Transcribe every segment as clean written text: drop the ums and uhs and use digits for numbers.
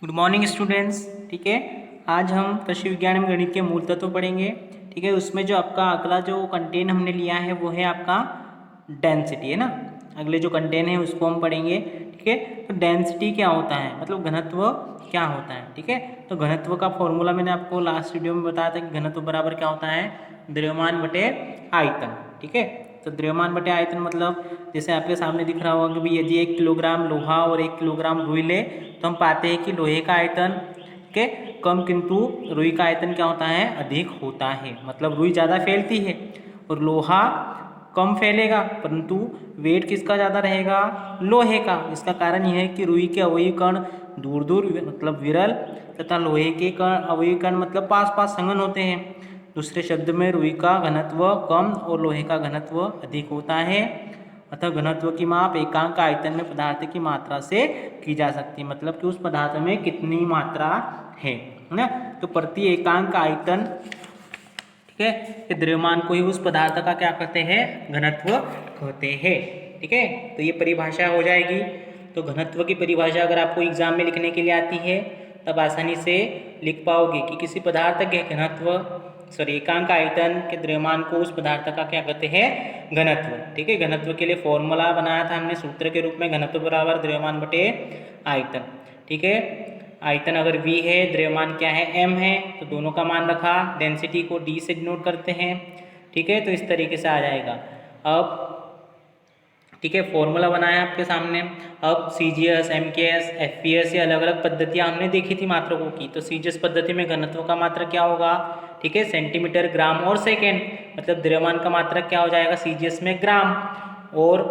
Good morning students. ठीक है, आज हम कृषि विज्ञान एवं गणित के मूल तत्व पढ़ेंगे। ठीक है, उसमें जो आपका अगला जो कंटेंट हमने लिया है वो है आपका डेंसिटी, है ना। अगले जो कंटेंट है उसको हम पढ़ेंगे। ठीक है, तो डेंसिटी क्या होता है, मतलब घनत्व क्या होता है। ठीक है, तो घनत्व का फॉर्मूला मैंने आपको लास्ट वीडियो में बताया था कि घनत्व बराबर क्या होता है, द्रव्यमान बटे आयतन। ठीक है, तो द्रव्यमान बटे आयतन मतलब जैसे आपके सामने दिख रहा होगा कि भाई यदि 1 किलोग्राम लोहा और 1 किलोग्राम रुई ले तो हम पाते हैं कि लोहे का आयतन के कम, किंतु रुई का आयतन क्या होता है, अधिक होता है। मतलब रुई ज़्यादा फैलती है और लोहा कम फैलेगा, परंतु वेट किसका ज़्यादा रहेगा, लोहे का। इसका कारण यह है कि रुई के अवयवी कण दूर दूर मतलब विरल तथा लोहे के कण अवयवी कण मतलब पास पास संघन होते हैं। दूसरे शब्द में रुई का घनत्व कम और लोहे का घनत्व अधिक होता है। अतः घनत्व की माप एकांक आयतन में पदार्थ की मात्रा से की जा सकती है, मतलब कि उस पदार्थ में कितनी मात्रा है ना। तो प्रति एकांक आयतन, ठीक है, कि द्रव्यमान को ही उस पदार्थ का क्या कहते हैं, घनत्व कहते हैं। ठीक है, तो ये परिभाषा हो जाएगी। तो घनत्व की परिभाषा अगर आपको एग्जाम में लिखने के लिए आती है तब आसानी से लिख पाओगे कि किसी पदार्थ के घनत्व एकांक आयतन के द्रव्यमान को उस पदार्थ का क्या कहते हैं, घनत्व। ठीक है, घनत्व के लिए फॉर्मूला बनाया था हमने सूत्र के रूप में, घनत्व बराबर द्रव्यमान बटे आयतन। ठीक है, आयतन अगर V है, द्रव्यमान क्या है, M है, तो दोनों का मान रखा, डेंसिटी को D से डिनोट करते हैं। ठीक है, तो इस तरीके से आ जाएगा। अब ठीक है, फॉर्मूला बनाया आपके सामने। अब CGS, MKS, FPS ये अलग अलग पद्धतियां हमने देखी थी मात्रकों की। तो CGS पद्धति में घनत्व का मात्रक क्या होगा, ठीक है, सेंटीमीटर, ग्राम और सेकेंड। मतलब द्रव्यमान का मात्रक क्या हो जाएगा CGS में, ग्राम। और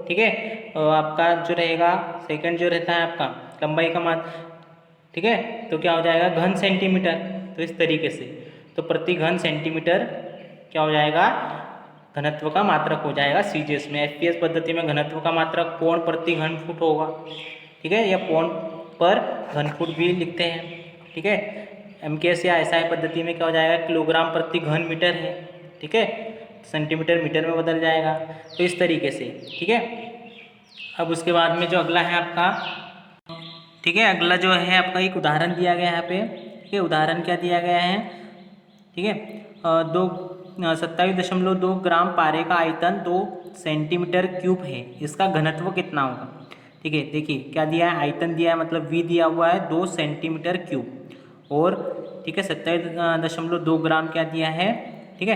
ठीक है, आपका जो रहेगा सेकेंड जो रहता है आपका लंबाई का मात्रक, ठीक है, तो क्या हो जाएगा, घन सेंटीमीटर। तो इस तरीके से तो प्रति घन सेंटीमीटर क्या हो जाएगा, घनत्व का मात्रक हो जाएगा CGS में। FPS पद्धति में घनत्व का मात्रक कोण प्रति घन फुट होगा। ठीक है, या कोण पर घन फुट भी लिखते हैं। ठीक है, MKS या SI पद्धति में क्या हो जाएगा, किलोग्राम प्रति घन मीटर है। ठीक है, सेंटीमीटर मीटर में बदल जाएगा। तो इस तरीके से। ठीक है, अब उसके बाद में जो अगला है आपका, ठीक है, अगला जो है आपका एक उदाहरण दिया गया है यहाँ पे। ठीक है, उदाहरण क्या दिया गया है, ठीक है, 27.2 ग्राम पारे का आयतन 2 सेंटीमीटर क्यूब है, इसका घनत्व कितना होगा। ठीक है, देखिए क्या दिया है, आयतन दिया है, मतलब V दिया हुआ है 2 सेंटीमीटर क्यूब, और ठीक है 27.2 ग्राम क्या दिया है, ठीक है,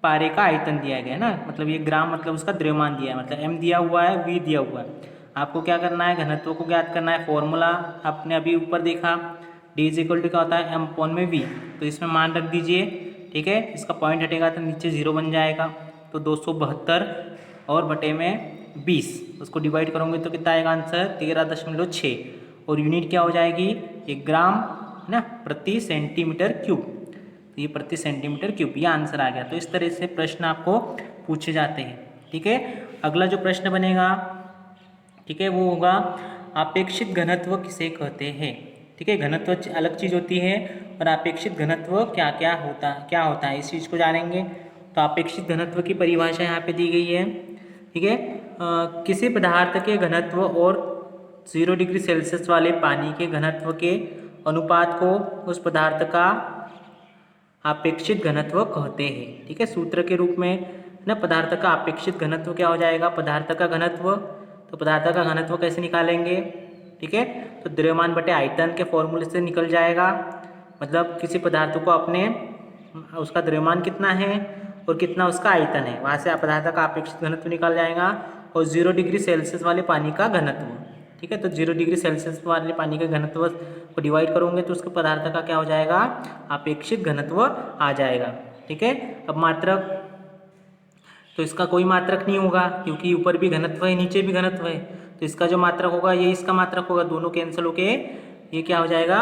पारे का आयतन दिया गया है ना। मतलब ये ग्राम मतलब उसका द्रव्यमान दिया है, मतलब M दिया हुआ है, V दिया हुआ है। आपको क्या करना है, घनत्व को ज्ञात करना है। फॉर्मूला आपने अभी ऊपर देखा, D इज इक्वल टू क्या होता है, M/V। तो इसमें मान रख दीजिए। ठीक है, इसका पॉइंट हटेगा तो नीचे 0 बन जाएगा। तो 272 और बटे में 20, उसको डिवाइड करोगे तो कितना आएगा आंसर, 13.6। और यूनिट क्या हो जाएगी, 1 ग्राम है ना, प्रति सेंटीमीटर क्यूब। तो ये प्रति सेंटीमीटर क्यूब, ये आंसर आ गया। तो इस तरह से प्रश्न आपको पूछे जाते हैं। ठीक है, अगला जो प्रश्न बनेगा, ठीक है, वो होगा अपेक्षित घनत्व किसे कहते हैं। ठीक है, घनत्व अलग चीज़ होती है और अपेक्षित घनत्व क्या होता है, इस चीज़ को जानेंगे। तो अपेक्षित घनत्व की परिभाषा यहाँ पे दी गई है। ठीक है, किसी पदार्थ के घनत्व और 0 डिग्री सेल्सियस वाले पानी के घनत्व के अनुपात को उस पदार्थ का अपेक्षित घनत्व कहते हैं। ठीक है, सूत्र के रूप में ना, पदार्थ का अपेक्षित घनत्व क्या हो जाएगा, पदार्थ का घनत्व। तो पदार्थ का घनत्व कैसे निकालेंगे, ठीक है, तो द्रव्यमान बटे आयतन के फॉर्मूले से निकल जाएगा। मतलब किसी पदार्थ को अपने उसका द्रव्यमान कितना है और कितना उसका आयतन है, वहाँ से पदार्थ का अपेक्षित घनत्व निकल जाएगा। और 0 डिग्री सेल्सियस वाले पानी का घनत्व, ठीक है, तो 0 डिग्री सेल्सियस वाले पानी के घनत्व को डिवाइड करोगे तो उसके पदार्थ का क्या हो जाएगा, अपेक्षित घनत्व आ जाएगा। ठीक है, अब मात्रक, तो इसका कोई मात्रक नहीं होगा क्योंकि ऊपर भी घनत्व है नीचे भी घनत्व है। तो इसका जो मात्रक होगा ये इसका मात्रक होगा, दोनों कैंसिल होके ये क्या हो जाएगा,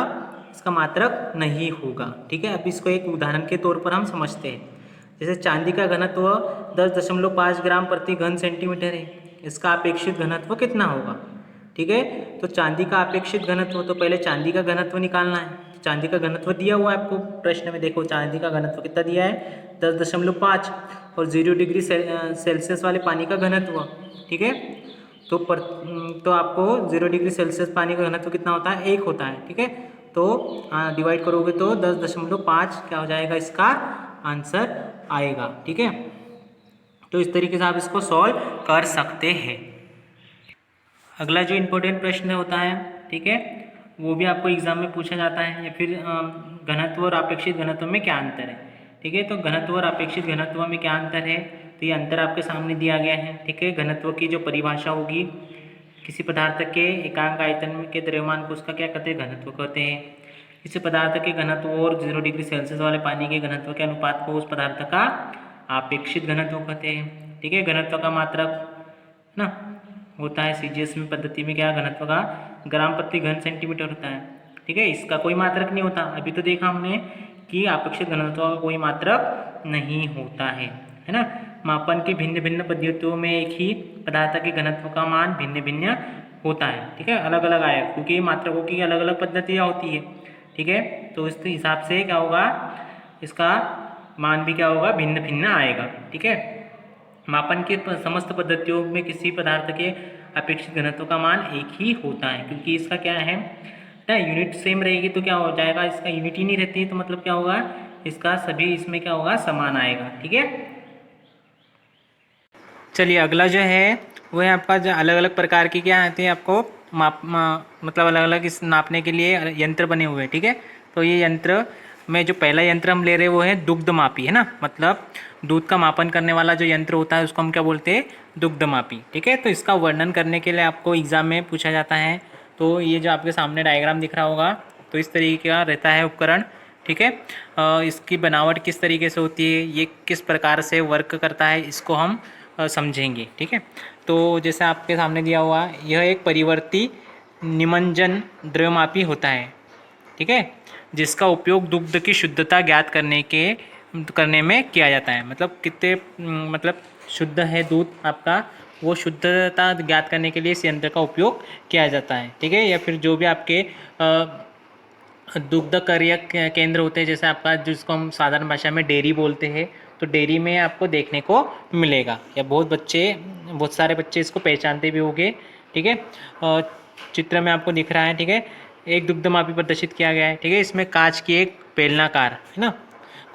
इसका मात्रक नहीं होगा। ठीक है, अब इसको एक उदाहरण के तौर पर हम समझते हैं। जैसे चांदी का घनत्व 10.5 ग्राम प्रति घन सेंटीमीटर है, इसका अपेक्षित घनत्व कितना होगा। ठीक है, तो चांदी का अपेक्षित घनत्व, तो पहले चांदी का घनत्व निकालना है। तो चांदी का घनत्व दिया हुआ है आपको प्रश्न में, देखो चांदी का घनत्व कितना दिया है, 10.5, और 0 डिग्री सेल्सियस वाले पानी का घनत्व। ठीक है, तो आपको 0 डिग्री सेल्सियस पानी का घनत्व कितना होता है, 1 होता है। ठीक है, तो डिवाइड करोगे तो 10.5 क्या हो जाएगा, इसका आंसर आएगा। ठीक है, तो इस तरीके से आप इसको सॉल्व कर सकते हैं। अगला जो इम्पोर्टेंट प्रश्न होता है, ठीक है, वो भी आपको एग्जाम में पूछा जाता है, या फिर घनत्व और अपेक्षित घनत्व में क्या अंतर है। ठीक है, तो घनत्व और अपेक्षित घनत्व में क्या अंतर है, तो ये अंतर आपके सामने दिया गया है। ठीक है, घनत्व की जो परिभाषा होगी, किसी पदार्थ के एकांक आयतन के द्रव्यमान को उसका क्या कहते हैं, घनत्व कहते हैं। किसी पदार्थ के घनत्व और 0 डिग्री सेल्सियस वाले पानी के घनत्व के अनुपात को उस पदार्थ का अपेक्षित घनत्व कहते हैं। ठीक है, घनत्व का मात्रक ना होता है सीजीएस में पद्धति में क्या, घनत्व का ग्राम प्रति घन सेंटीमीटर होता है। ठीक है, इसका कोई मात्रक नहीं होता। अभी तो देखा हमने कि अपेक्षित घनत्व का कोई मात्रक नहीं होता है ना। मापन की भिन्न भिन्न पद्धतियों में एक ही पदार्थ के घनत्व का मान भिन्न भिन्न होता है। ठीक है, अलग अलग आएगा क्योंकि मात्रकों की अलग अलग पद्धतियाँ होती है। ठीक है, तो इस हिसाब से क्या होगा, इसका मान भी क्या होगा, भिन्न भिन्न आएगा। ठीक है, मापन की समस्त पद्धतियों में किसी पदार्थ के अपेक्षित घनत्व का मान एक ही होता है, क्योंकि इसका क्या है ना, यूनिट सेम रहेगी तो क्या हो जाएगा, इसका यूनिट ही नहीं रहती है, तो मतलब क्या होगा, इसका सभी इसमें क्या होगा, समान आएगा। ठीक है, चलिए अगला जो है वो है आपका जो अलग अलग प्रकार की क्या आती है, आपको मतलब अलग अलग इस नापने के लिए यंत्र बने हुए हैं। ठीक है, तो ये यंत्र में जो पहला यंत्र हम ले रहे हैं वो है दुग्धमापी, है ना, मतलब दूध का मापन करने वाला जो यंत्र होता है उसको हम क्या बोलते हैं, दुग्धमापी। ठीक है, तो इसका वर्णन करने के लिए आपको एग्जाम में पूछा जाता है। तो ये जो आपके सामने डायग्राम दिख रहा होगा, तो इस तरीके का रहता है उपकरण। ठीक है, इसकी बनावट किस तरीके से होती है, ये किस प्रकार से वर्क करता है, इसको हम समझेंगे। ठीक है, तो जैसे आपके सामने दिया हुआ, यह एक परिवर्ती निमज्जन द्रव्यमापी होता है। ठीक है, जिसका उपयोग दुग्ध की शुद्धता ज्ञात करने में किया जाता है। मतलब कितने मतलब शुद्ध है दूध आपका, वो शुद्धता ज्ञात करने के लिए इस यंत्र का उपयोग किया जाता है। ठीक है, या फिर जो भी आपके दुग्ध क्रय केंद्र होते हैं, जैसे आपका जिसको हम साधारण भाषा में डेयरी बोलते हैं, तो डेयरी में आपको देखने को मिलेगा, या बहुत सारे बच्चे इसको पहचानते भी होंगे। ठीक है, चित्र में आपको दिख रहा है। ठीक है, एक दुग्धमापी प्रदर्शित किया गया है। ठीक है, इसमें कांच की एक बेलनाकार, है ना,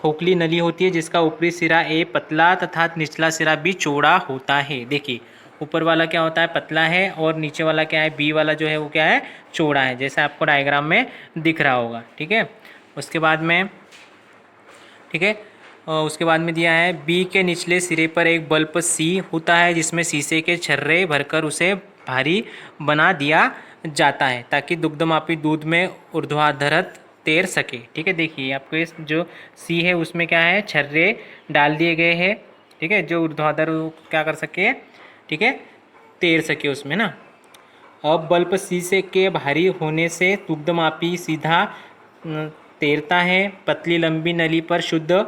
खोखली नली होती है, जिसका ऊपरी सिरा ए पतला तथा निचला सिरा बी चौड़ा होता है। देखिए, ऊपर वाला क्या होता है, पतला है, और नीचे वाला क्या है, बी वाला जो है वो क्या है, चौड़ा है, जैसे आपको डायग्राम में दिख रहा होगा। ठीक है, उसके बाद में ठीक है, उसके बाद में दिया है बी के निचले सिरे पर एक बल्ब सी होता है, जिसमें शीशे के छर्रे भरकर उसे भारी बना दिया जाता है, ताकि दुग्धमापी दूध में ऊर्ध्वाधर तैर सके। ठीक है, देखिए आपको इस जो सी है उसमें क्या है, छर्रे डाल दिए गए हैं। ठीक है, जो ऊर्ध्वाधर क्या कर सके, ठीक है, तैर सके उसमें ना। अब बल्ब शीशे के भारी होने से दुग्धमापी सीधा तैरता है। पतली लंबी नली पर शुद्ध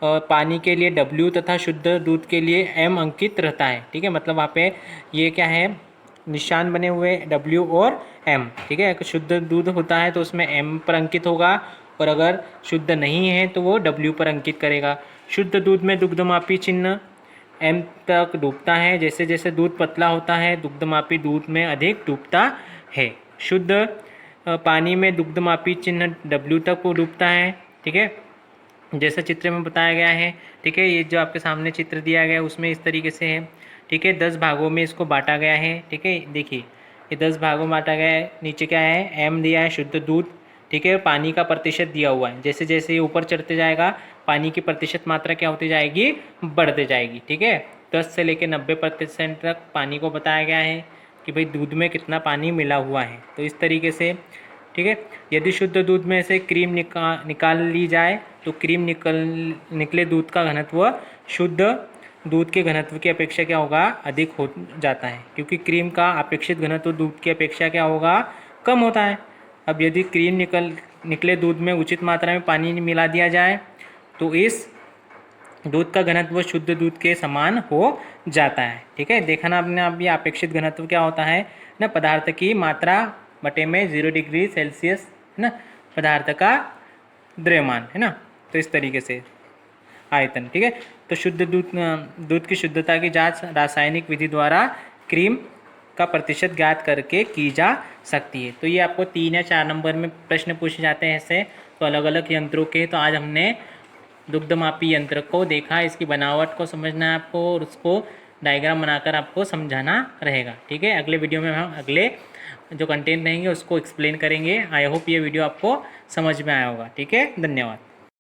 पानी के लिए W तथा शुद्ध दूध के लिए M अंकित रहता है। ठीक है, मतलब वहाँ पे ये क्या है, निशान बने हुए W और M। ठीक है, शुद्ध दूध होता है तो उसमें M पर अंकित होगा, और अगर शुद्ध नहीं है तो वो W पर अंकित करेगा। शुद्ध दूध में दुग्धमापी चिन्ह M तक डूबता है। जैसे जैसे दूध पतला होता है, दुग्धमापी दूध में अधिक डूबता है। शुद्ध पानी में दुग्धमापी चिन्ह W तक वो डूबता है। ठीक है, जैसे चित्र में बताया गया है। ठीक है, ये जो आपके सामने चित्र दिया गया है उसमें इस तरीके से है। ठीक है, 10 भागों में इसको बांटा गया है। ठीक है, देखिए ये 10 भागों में बांटा गया है। नीचे क्या है, M दिया है, शुद्ध दूध। ठीक है, पानी का प्रतिशत दिया हुआ है। जैसे जैसे ये ऊपर चढ़ते जाएगा, पानी की प्रतिशत मात्रा क्या होती जाएगी, बढ़ते जाएगी। ठीक है, 10 से लेकर 90% तक पानी को बताया गया है कि भाई दूध में कितना पानी मिला हुआ है। तो इस तरीके से ठीक है, यदि शुद्ध दूध में से क्रीम निकाल ली जाए तो क्रीम निकले दूध का घनत्व शुद्ध दूध के घनत्व की अपेक्षा क्या होगा, अधिक हो जाता है, क्योंकि क्रीम का अपेक्षित घनत्व दूध की अपेक्षा क्या होगा, कम होता है। अब यदि क्रीम निकले दूध में उचित मात्रा में पानी मिला दिया जाए तो इस दूध का घनत्व शुद्ध दूध के समान हो जाता है। ठीक है, देखा ना आपने, अब ये अपेक्षित घनत्व क्या होता है ना, पदार्थ की मात्रा बटे में 0 डिग्री सेल्सियस, है ना, पदार्थ का द्रव्यमान, है ना। तो इस तरीके से आयतन। ठीक है, तो शुद्ध दूध की शुद्धता की जांच रासायनिक विधि द्वारा क्रीम का प्रतिशत ज्ञात करके की जा सकती है। तो ये आपको 3 या 4 नंबर में प्रश्न पूछे जाते हैं ऐसे, तो अलग अलग यंत्रों के। तो आज हमने दुग्धमापी यंत्र को देखा, इसकी बनावट को समझना है आपको और उसको डायग्राम बनाकर आपको समझाना रहेगा। ठीक है, अगले वीडियो में हम अगले जो कंटेंट रहेंगे उसको एक्सप्लेन करेंगे। आई होप ये वीडियो आपको समझ में आया होगा। ठीक है, धन्यवाद।